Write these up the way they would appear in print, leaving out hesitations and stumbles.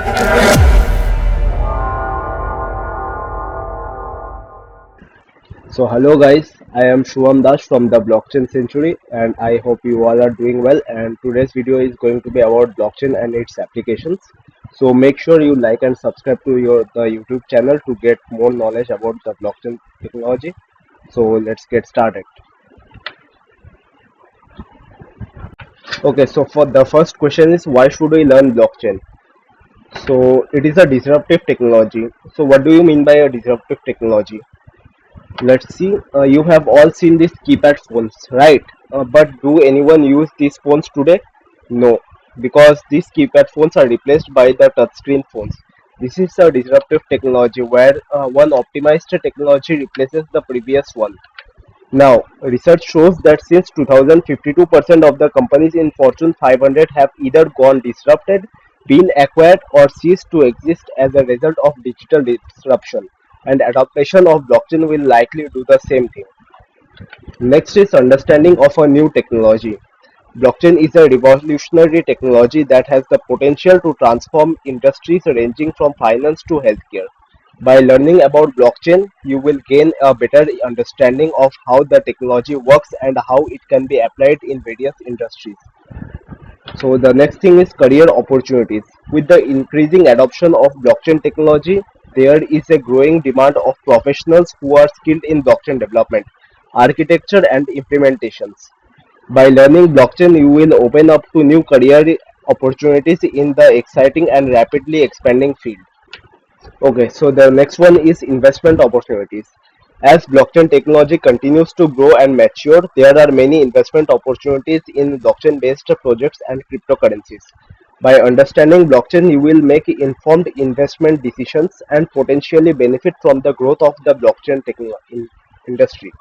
So hello guys, I am Shubham Das from the Blockchain Century and I hope you all are doing well, and today's video is going to be about blockchain and its applications. So make sure you like and subscribe to the YouTube channel to get more knowledge about the blockchain technology. So let's get started. Okay, so for the first question is, why should we learn blockchain? So it is a disruptive technology. So what do you mean by a disruptive technology? Let's see. You have all seen these keypad phones, right? But do anyone use these phones today? No, because these keypad phones are replaced by the touchscreen phones. This is a disruptive technology where one optimized technology replaces the previous one. Now, research shows that since 2000, 52% of the companies in Fortune 500 have either gone disrupted, been acquired, or ceased to exist as a result of digital disruption. And adoption of blockchain will likely do the same thing. Next is understanding of a new technology. Blockchain is a revolutionary technology that has the potential to transform industries ranging from finance to healthcare. By learning about blockchain, you will gain a better understanding of how the technology works and how it can be applied in various industries. So the next thing is career opportunities. With the increasing adoption of blockchain technology, there is a growing demand of professionals who are skilled in blockchain development, architecture and implementations. By learning blockchain, you will open up to new career opportunities in the exciting and rapidly expanding field. Okay, so the next one is investment opportunities. As blockchain technology continues to grow and mature, there are many investment opportunities in blockchain based projects and cryptocurrencies. By understanding blockchain, you will make informed investment decisions and potentially benefit from the growth of the industry.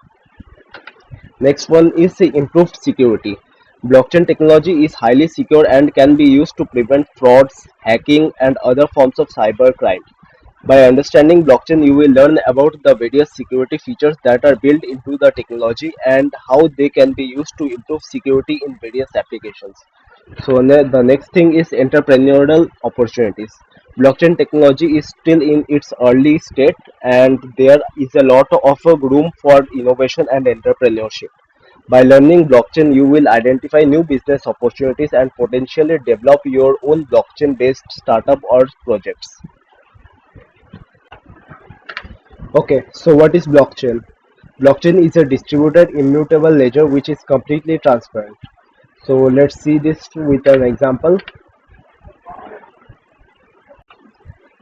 Next one is the improved security. Blockchain technology is highly secure and can be used to prevent frauds, hacking, and other forms of cybercrime. By understanding blockchain, you will learn about the various security features that are built into the technology and how they can be used to improve security in various applications. So the next thing is entrepreneurial opportunities. Blockchain technology is still in its early state, and there is a lot of room for innovation and entrepreneurship. By learning blockchain, you will identify new business opportunities and potentially develop your own blockchain based startup or projects. Okay, so what is blockchain? Blockchain is a distributed immutable ledger which is completely transparent. So let's see this with an example.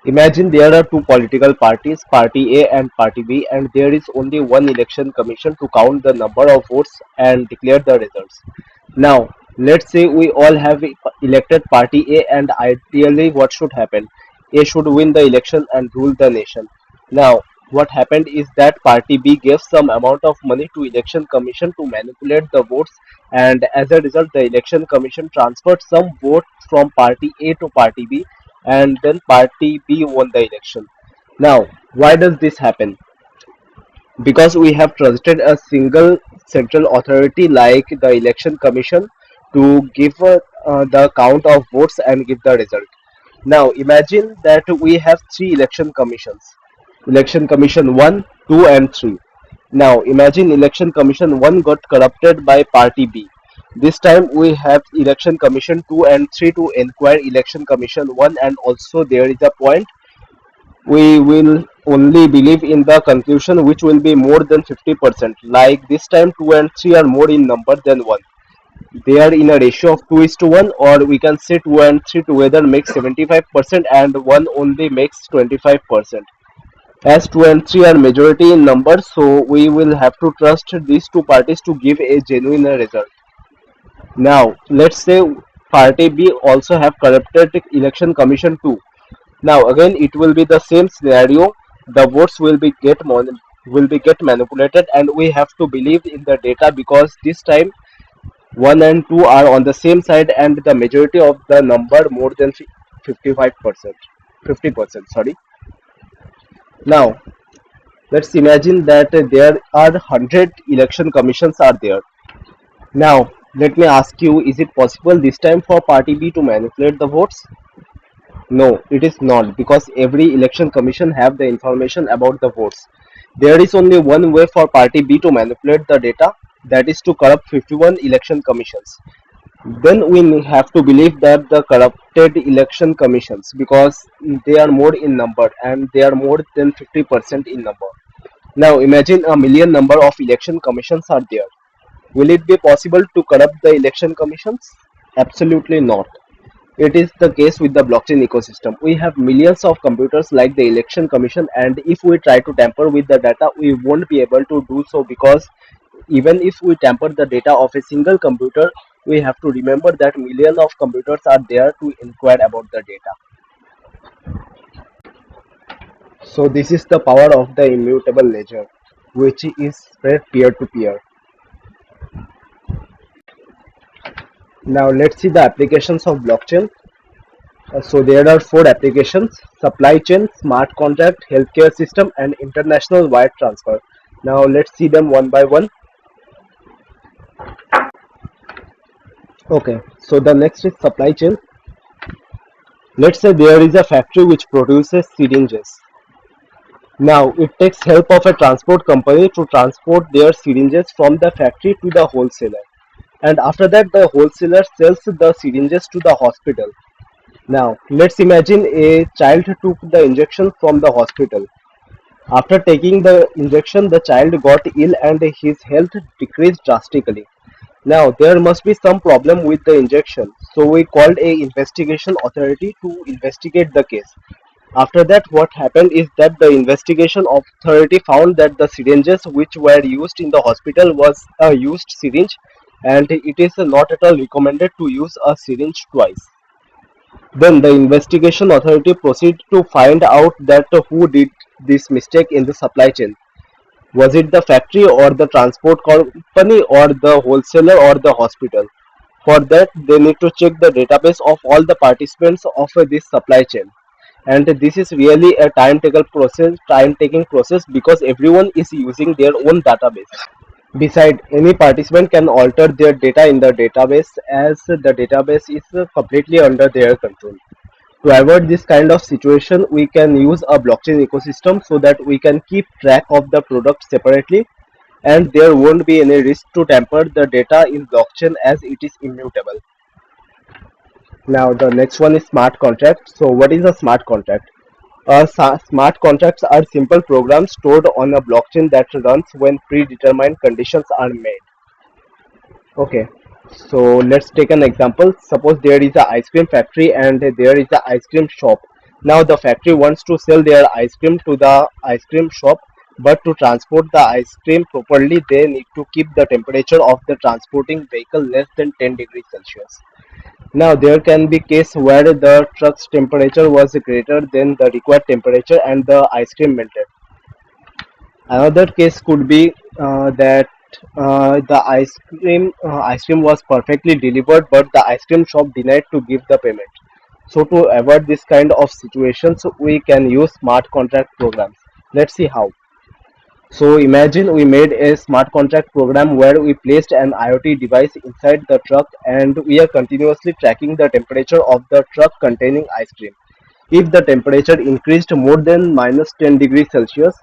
Imagine there are two political parties, Party A and Party B, and there is only one election commission to count the number of votes and declare the results. Now, let's say we all have elected Party A, and ideally, what should happen? A should win the election and rule the nation. Now, what happened is that Party B gave some amount of money to election commission to manipulate the votes, and as a result, the election commission transferred some votes from Party A to Party B, and then Party B won the election. Now, why does this happen? Because we have trusted a single central authority like the election commission to give the count of votes and give the result. Now imagine that we have three election commissions: election commission 1, 2 and 3. Now imagine election commission 1 got corrupted by party B. This time we have election commission 2 and 3 to inquire election commission 1, and also there is a point: we will only believe in the conclusion which will be more than 50%. Like this time 2 and 3 are more in number than 1. They are in a ratio of 2 is to 1, or we can say 2 and 3 together makes 75% and 1 only makes 25%. As 2 and 3 are majority in numbers, so we will have to trust these two parties to give a genuine result. Now let's say party B also have corrupted election commission 2. Now again it will be the same scenario. The votes will be get manipulated, and we have to believe in the data because this time 1 and 2 are on the same side and the majority of the number more than 55%. 50%, sorry. Now let's imagine that there are 100 election commissions are there. Now let me ask you, is it possible this time for party B to manipulate the votes? No, it is not, because every election commission have the information about the votes. There is only one way for party B to manipulate the data, that is to corrupt 51 election commissions. Then we have to believe that the corrupted election commissions, because they are more in number and they are more than 50% in number. Now imagine a million number of election commissions are there. Will it be possible to corrupt the election commissions? Absolutely not. It is the case with the blockchain ecosystem. We have millions of computers like the election commission, and if we try to tamper with the data, we won't be able to do so, because even if we tamper the data of a single computer, we have to remember that millions of computers are there to inquire about the data. So this is the power of the immutable ledger, which is spread peer to peer. Now let's see the applications of blockchain. So there are four applications: supply chain, smart contract, healthcare system, and international wire transfer. Now let's see them one by one. Okay, so the next is supply chain. Let's say there is a factory which produces syringes. Now it takes help of a transport company to transport their syringes from the factory to the wholesaler. And after that the wholesaler sells the syringes to the hospital. Now let's imagine a child took the injection from the hospital. After taking the injection, the child got ill and his health decreased drastically. Now there must be some problem with the injection, so we called a investigation authority to investigate the case. After that, what happened is that the investigation authority found that the syringes which were used in the hospital was a used syringe, and it is not at all recommended to use a syringe twice. Then the investigation authority proceed to find out that who did this mistake in the supply chain. Was it the factory or the transport company or the wholesaler or the hospital? For that, they need to check the database of all the participants of this supply chain. And this is really a time taking process, because everyone is using their own database. Besides, any participant can alter their data in the database, as the database is completely under their control. To avoid this kind of situation, we can use a blockchain ecosystem so that we can keep track of the product separately, and there won't be any risk to tamper the data in blockchain, as it is immutable. Now the next one is smart contract. So what is a smart contract? Smart contracts are simple programs stored on a blockchain that runs when predetermined conditions are met. Okay, so let's take an example. Suppose there is a ice cream factory and there is a ice cream shop. Now the factory wants to sell their ice cream to the ice cream shop, but to transport the ice cream properly, they need to keep the temperature of the transporting vehicle less than 10 degrees Celsius. Now there can be case where the truck's temperature was greater than the required temperature and the ice cream melted. Another case could be that the ice cream was perfectly delivered, but the ice cream shop denied to give the payment. So to avoid this kind of situations, we can use smart contract programs. Let's see how. So imagine we made a smart contract program where we placed an IoT device inside the truck, and we are continuously tracking the temperature of the truck containing ice cream. If the temperature increased more than minus 10 degrees Celsius,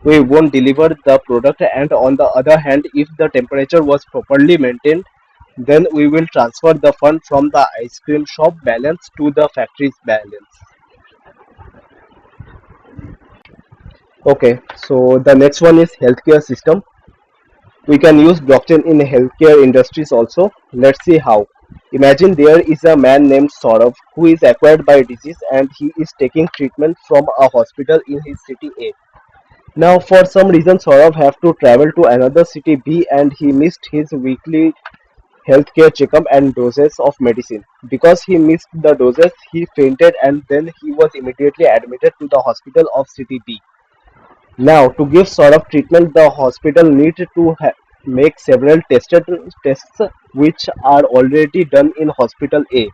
we won't deliver the product, and on the other hand, if the temperature was properly maintained, then we will transfer the fund from the ice cream shop balance to the factory's balance. Okay, so the next one is healthcare system. We can use blockchain in healthcare industries also. Let's see how. Imagine there is a man named Saurav who is acquired by disease and he is taking treatment from a hospital in his city A. Now, for some reason, Saurav have to travel to another city B and he missed his weekly healthcare checkup and doses of medicine. Because he missed the doses, he fainted and then he was immediately admitted to the hospital of city B. Now, to give sort of treatment, the hospital need to make several tests which are already done in hospital A.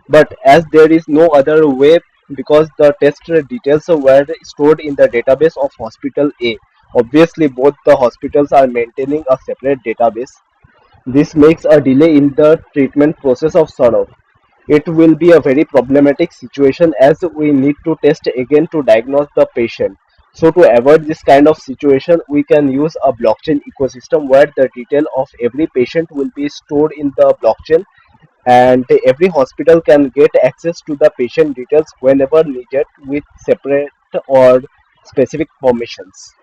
But as there is no other way, because the test details were stored in the database of hospital A, obviously both the hospitals are maintaining a separate database. This makes a delay in the treatment process of sort of. it will be a very problematic situation as we need to test again to diagnose the patient. So to avoid this kind of situation, we can use a blockchain ecosystem where the detail of every patient will be stored in the blockchain, and every hospital can get access to the patient details whenever needed with separate or specific permissions.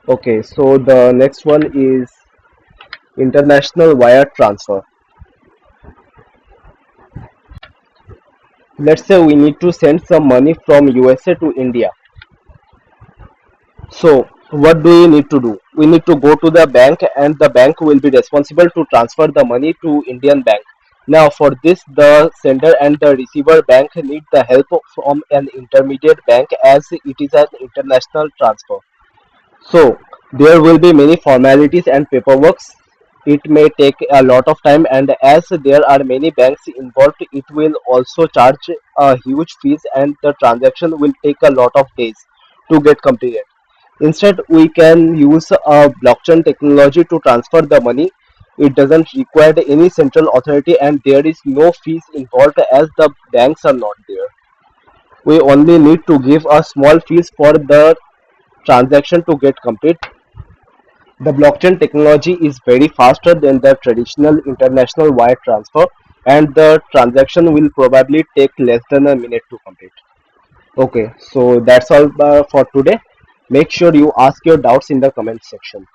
Okay, so the next one is international wire transfer. Let's say we need to send some money from USA to India. So what do we need to do? We need to go to the bank, and the bank will be responsible to transfer the money to Indian bank. Now for this, the sender and the receiver bank need the help from an intermediate bank as it is an international transfer. So there will be many formalities and paperwork. It may take a lot of time, and as there are many banks involved, it will also charge a huge fees, and the transaction will take a lot of days to get completed. Instead, we can use a blockchain technology to transfer the money. It doesn't require any central authority, and there is no fees involved as the banks are not there. We only need to give a small fees for the transaction to get complete. The blockchain technology is very faster than the traditional international wire transfer, and the transaction will probably take less than a minute to complete. Okay, so that's all for today. Make sure you ask your doubts in the comment section.